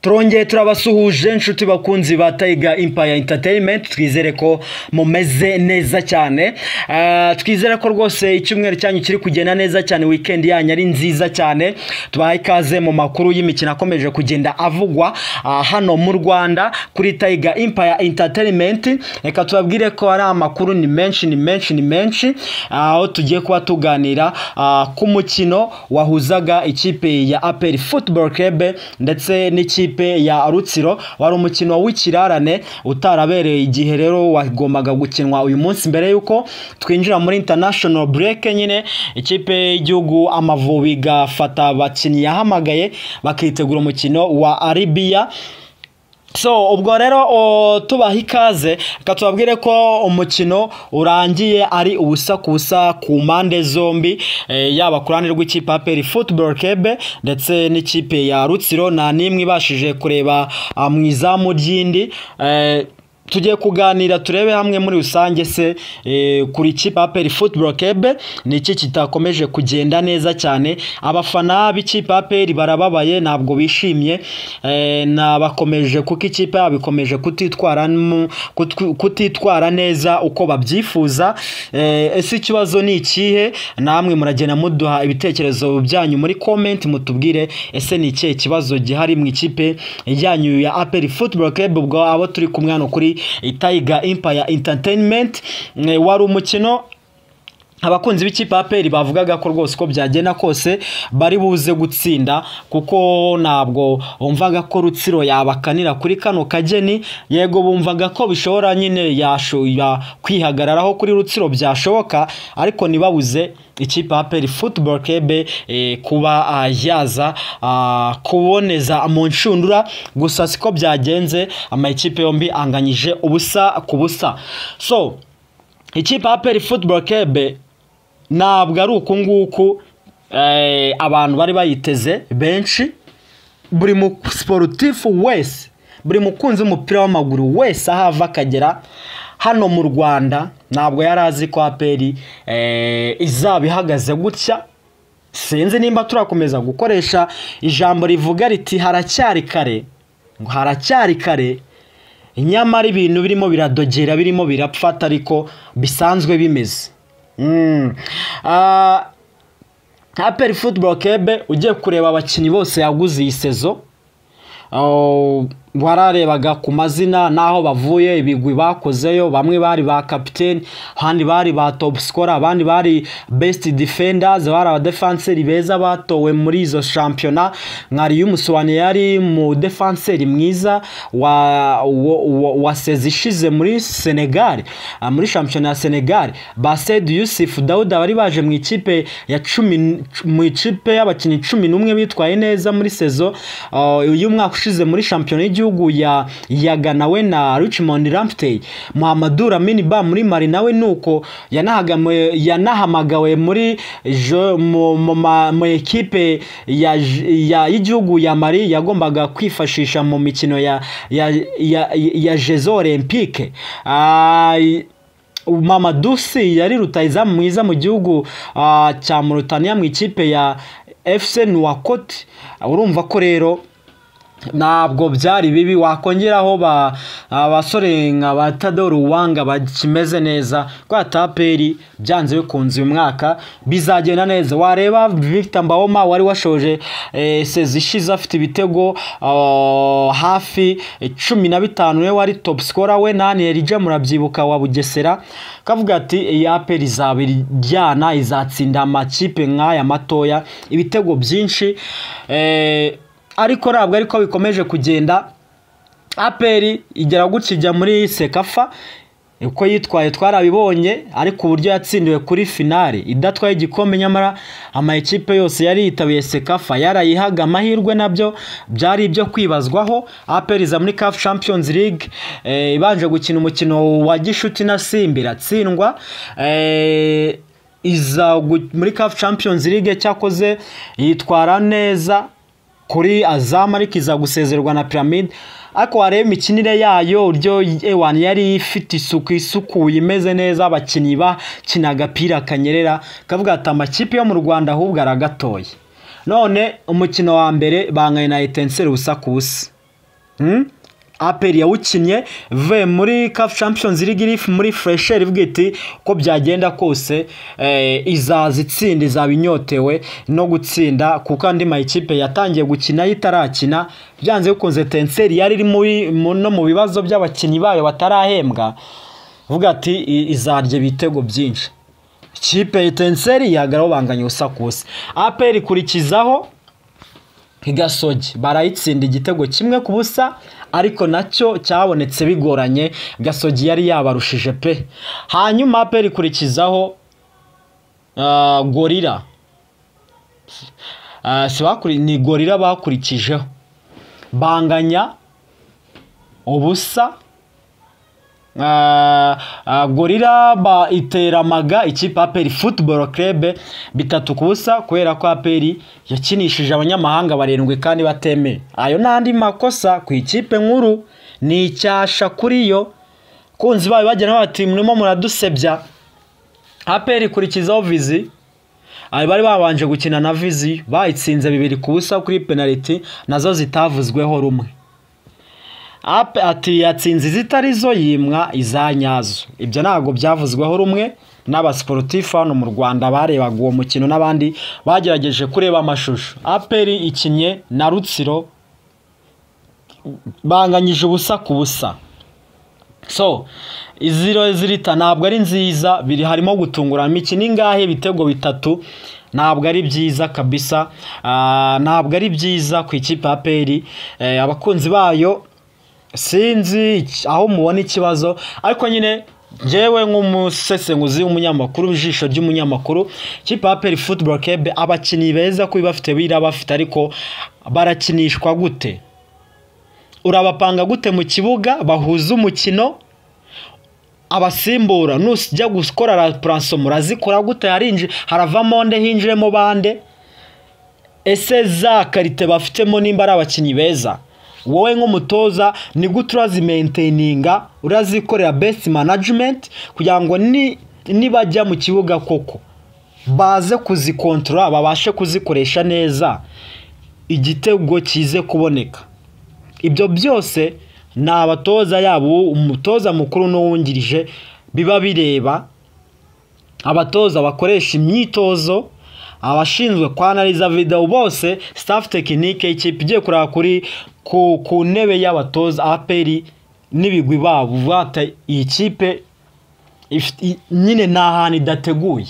Turongeye turabasuhuje inshuti bakunzi ba Tiger Empire Entertainment, twizere ko mumeze neza cyane. Twizere ko rwose icyumweru cyanyu kiri kugenda neza cyane, weekend yanyu ari nziza cyane. Tubahaye ikaze mu makuru y'imikino akomeje kugenda avugwa hano mu Rwanda kuri Tiger Empire Entertainment. Reka tubabwire ko ari amakuru ni menshi aho tugiye kuba tuganira ku mukino wahuzaga ikipe ya APR Football Club ndetse n'ikipe ya Rutsiro. Wari umukino w'ikirarane utarabereye igihe rero wagombaga gukinwa uyu munsi mbere yuko twinjira muri international break. Nyine ikipe y'igihugu Amavubi gafata abakinnyi yahamagaye bakitegura umukino wa Arabia. So ubwo rero tubaha ikaze, katubabwire ko umukino urangiye ari ubusa kubusa ku mpande zombi, yaba ku ruhande rw'ikipe APR Football Club ndetse n'ikipe ya Rutsiro nta nimwe ibashije kureba mu izamu ry'indi. Tugiye kuganira turebe hamwe muri rusange se kuri ikipe APR Football Club niki kitakomeje kugenda neza cyane. Abafana b'ikipe APR barababaye, ntabwo bishimye, nabakomeje kuko ikipe yabikomeje kutitwara neza uko babyifuza. Ese ikibazo ni ikihe? Namwe muragenda muduha ibitekerezo byanyu muri comment, mutubwire ese ni ikihe kibazo gihari mu ikipe yanyu ya APR Football Club. Ubwo abo turi kumwe hano kuri Tiger Empire Entertainment. Wari umukino abakunzi b'ikipe APR bavugaga ko rwose ko byagenda kose bari buze gutsinda, kuko ntabwo bumvaga ko Rutsiro yabakanira kuri kano kageni. Yego bumvaga ko bishobora nyine yashoya kwihagararaho kuri Rutsiro byashoboka, ariko nibabuze ikipe APR Football Club kuba yaza kuboneza mu nshundura. Gusa siko byagenze, ama ikipe yombi anganyije ubusa ku busa. So ikipe APR Football Club ntabwo ari uku nguku abantu bari bayiteze benshi. Buri mu sportif wese, buri mukunzi w'umupira w'amaguru wese ahava akagera hano mu Rwanda ntabwo yari azi ko APR izaba ihagaze gutya. Sinzi nimba turakomeza gukoresha ijambo rivuga riti haracyari kare, ngo haracyari kare, nyamara ibintu birimo biradogera, birimo birapfata ariko bisanzwe bimeze. APR Football Club ugiye kureba abakinnyi bose yaguze iyi sezo, wararebaga ku mazina naho bavuye, ibigwi bakozeyo. Bamwe bari ba captain, abandi bari ba top scorer, abandi bari best defenders, bari aba defenseur beza batowe muri izo championnat. Nkari y'umusobanyi yari mu defenseur mwiza wa sezishize muri Senegal, muri championnat ya Senegal. Based Yusuf Dauda bari baje mu ikipe ya 10, mu ikipe y'abakinnyi 11 bitwaye neza muri sezo uyu mwaka ushize muri championnat y'igihugu ya Ghana we na Richmond Ramptey. Mohamed Lamine Ba muri Mali nawe nuko yanahamagawe muri mu ekipe y'igihugu ya Mali yagombaga kwifashisha mu mikino ya Jeux Olympiques. Mamadou Sy yari rutayizamu mwiza mu gihugu cya Mauritania mu ikipe ya FC Nouakchott. Urumva ko rero ntabwo byari bibi. Wakongeraho abasore nka Batador Uwanga bakimeze neza. Kwa APR byanze bikunze uyu mwaka bizagenda neza. Wareba Victor Mbawoma wari washoje sezishize afite ibitego hafi 15, we wari top scorer. We nani Elija murabyibuka wa Bugesera, kavuga ati iyi APR izabiryana, izatsinda amakipe nk'aya matoya ibitego byinshi. Ariko ntabwo ariko bikomeje kugenda. APR igera gukijya muri Sekafa, uko yitwaye twarabibonye, ariko uburyo yatsindiwe kuri finale idatwaye igikombe, nyamara ama ekipe yose yari yitabiye Sekafa yarayihaga amahirwe. Nabyo byari ibyo kwibazwaho. APR iza muri CAF Champions League ibanje gukina umukino wa gishuti na Simba iratsindwa. Iza muri CAF Champions League cyakoze yitwara neza kuri Azam, ariko iza gusezerwa na Pyramid. Ariko wareba imikinire yayo uryo ewan yari ifite isuku isukuye imeze neza, abakinnyi bakina agapira kanyerera, kavuga ati amakipe yo mu Rwanda ahubwo aragatoye. None umukino wa mbere bangaye na Etincelle ubusa ku busa. APR yawukinnye ve muri CAF Champions League muri fresher ivuga iti ko byagenda kose izaza itsinda izabinyotewe no gutsinda kuko andi mayikipe yatangiye gukina yitarakina byanze bikunze Etincelle yari iri no mu bibazo by'abakinnyi bayo batarahembwa vuga ati izarye bitego byinshi ikipe Etincelle yagaraho banganye usakusa APR kurikizaho Gasogi barayitsinda igitego kimwe ku busa ariko nacyo cyabonetse bigoranye Gasogi yari yabarushije pe hanyuma APR kurikizaho Gorilla ni Gorilla bakurikijeho banganya ubusa Gorilla ba iteramaga ikipe APR Football Club 3 ku busa kubera ko APR yakinishije abanyamahanga barindwi kandi bateme ayo nandi makosa ku ikipe nkuru ni icyasha kuri yo kunzi bayo bagena bati murimo muradusebya APR kurikizaho Vizi bari babanje gukina na Vizi bayitsinze 2 ku busa kuri penalty nazo zitavuzweho rumwe ati yatsinze zitari zo yimwa izanyazo ibyo nago byavuzweho rumwe n'abasportif hano mu Rwanda barebaga uwo mukino n'abandi bagerageje kureba amashusho APR ikinye na Rutsiro banganyije ubusa ku busa so iziro zirita ntabwo ari nziza biri harimo gutungurana imikino ingahe bitego 3 ntabwo ari byiza kabisa ntabwo ari byiza ku ikipe APR abakunzi bayo sinzi aho mubona ikibazo ariko nyine jewe nk'umusesenguzi w'umunyamakuru ijisho ry'umunyamakuru kipe APR Football Club abakinnyi beza kubi bafite bira bafite ariko barakinishwa gute urabapanga gute mu kibuga bahuza umukino abasimbura nusijya gukora remplaçant murazikora gute haravamo nde hinjiremo bande ese za karite bafitemo nimba ari abakinnyi beza wowe nk'umutoza ni gute urazimaintaininga urazikorera best management kugira ngo nibajya mu kibuga koko baze kuzikontrola babashe kuzikoresha neza igitego kize kuboneka ibyo byose na abatoza yabo umutoza mukuru n'uwungirije biba bireba abatoza bakoresha imyitozo abashinzwe kwanaliza video bose staff technique ikipe igiye kuraba kuri ku ntebe y'abatoza APR n'ibigwi babo bata iyi kipe nyine nahani dateguye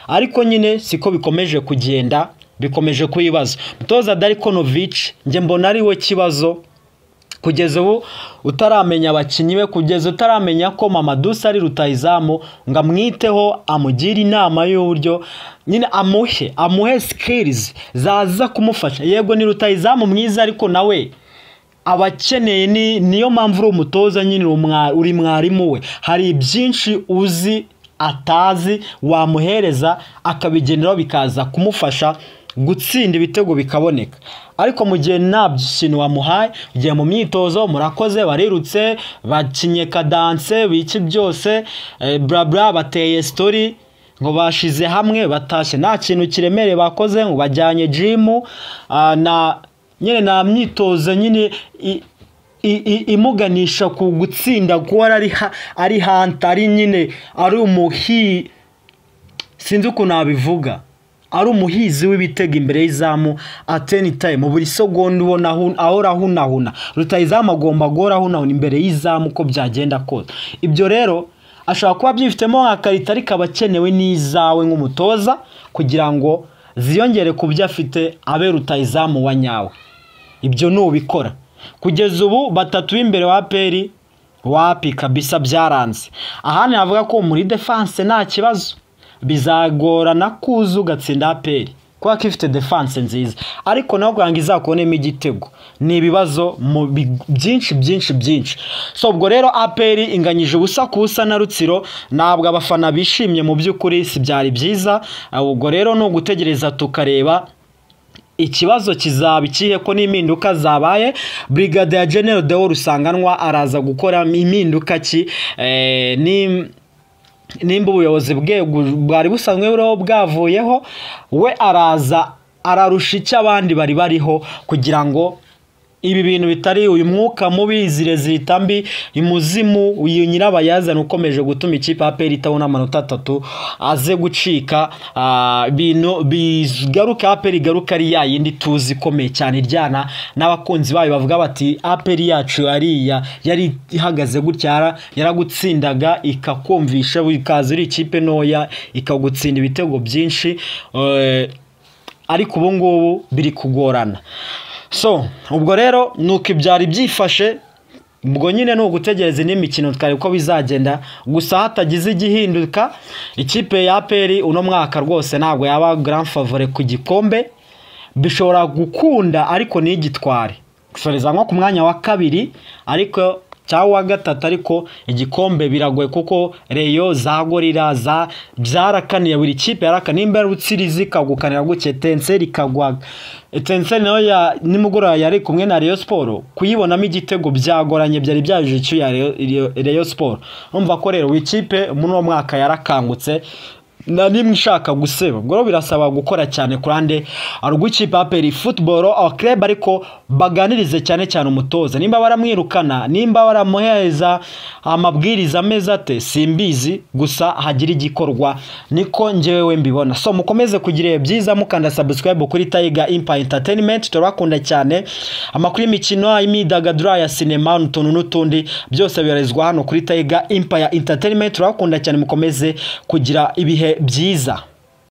ariko nyine siko bikomeje kugenda bikomeje kuyibaza mutoza Darikonovic nge mbona ari we kibazo kugeza ubu utaramenya abakinyi be kugeza utaramenya ko Mamadou Sarr rutayizamu ngamwiteho amugira inama y'uburyo nyine amuhe skills zaza kumufasha yego ni rutayizamu mwiza ariko nawe abakeneye niyo mpamvu uri umutoza nyine uri mwarimu we hari byinshi uzi atazi wamuhereza akabigenderaho bikaza kumufasha gutsinda ibitego bikaboneka ariko mu gihe nabyo ikintu wamuhaye ugiye mu myitozo murakoze barirutse bakinye kadance biki byose bla bateye story ngo bashize hamwe batashye nta kintu kiremere bakoze ngo bajyanye gym na nyine na myitozo nyine imuganisha ku gutsinda kuba ari hantari nyine ari umuhi sinzi uko nabivuga ari umuhizi w'ibitego imbere y'izamu at any time buri segonda ubona ahora hunahuna rutayizamu agomba gora hunahuna imbere y'izamu ko byagenda kose ibyo rero ashaka kuba byifitemo nka karita ariko abakenewe n'izawe nk'umutoza kugira ngo ziyongere ku byo afite abe rutayizamu wa nyawe ibyo nubikora kugeza ubu batatu b'imbere wa APR wapi kabisa byaranze ahani avuga ko muri defense nta kibazo bizagorana kuza ugatsinda APR kwa kifite defense nziza ariko naho kwanga izakubonemo igitego ni ibibazo byinshi so ubwo rero APR inganyije ubusa kusa na Rutsiro ntabwo abafana bishimye mu by'ukuri si byari byiza ubwo rero no gutegereza tukareba ikibazo kizaba ikihe ko n'impinduka zabaye Brigadier General Deo Rusanganwa araza gukora impinduka ki nimba ubuyobozi bwari busanzwe bwavuyeho we araza ararusha icyo abandi bari bariho kugira ngo ibi bintu bitari uyu mwuka mubi zirezita mbi imuzimu uyu nyirabayazana ukomeje gutuma ikipe ya APR itabona amanota 3 aze gucika bintu bigaruka APR igaruka ari yayindi tuzi komeye cyane iryana n'abakunzi bayo bavuga bati APR yacu yari ihagaze gutyara yaragutsindaga ikakumvisha bikaza iri ikipe noya ikagutsinda ibitego byinshi ariko ubu ngubu biri kugorana. So ubwo rero nuko ibyari byifashe ubwo nyine no gutegereza n'imikino twari ko bizagenda gusa hatagize igihinduka ikipe ya APR uno mwaka rwose ntabwo yaba grand favore ku gikombe bishobora gukunda ariko nigitware gusoreza nko ku mwanya wa 2 ariko cyangwa gatatu ariko igikombe biragoye kuko Reyo za Gorira za byarakaniye buri kipe yarakaniye rutsirizi kagukanira guke Tenseri ikagwa Tenseri nayo ya nimugora yari kumwe na Reyo Sport kuyibonamo igitego byagoranye byari byajije cyo ya Reyo Sport umva ko rero ikipe muri mwaka yarakangutse na nimwe ishaka guseba ubwo birasaba gukora cyane kurande arugwikipe APR Football Club ariko baganirize cyane umutoza nimba baramwirukana nimba baramuheza amabwiriza meza ate simbizi gusa hagira igikorwa niko njewe mbibona. So mukomeze kugira byiza mukanda subscribe kuri Tiger Empire Entertainment turakunda cyane amakuru y'imikino imidagadura ya cinema n'utuntu n'utundi byose bibarizwa hano kuri Tiger Empire Entertainment turakunda cyane mukomeze kugira ibihe byiza.